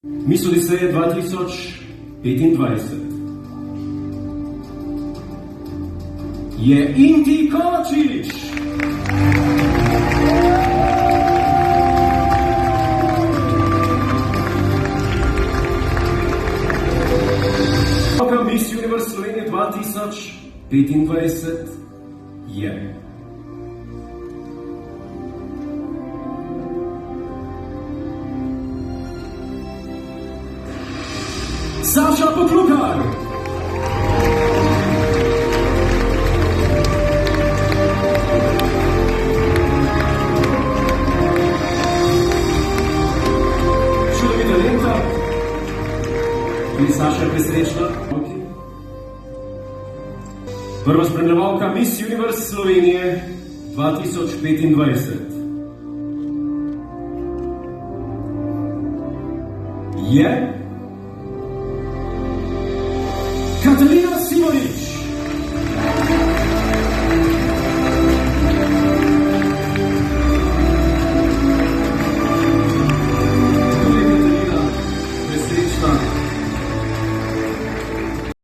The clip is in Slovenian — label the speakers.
Speaker 1: Miss Odiseje 2025 je Inti Kovačič. Miss Universe Slovenije 2025 je Saša Poklukar. Čudovita lenta. Tudi Saša je presrečna. Prva spremljevalka Miss Universe Slovenije 2025 je Katarina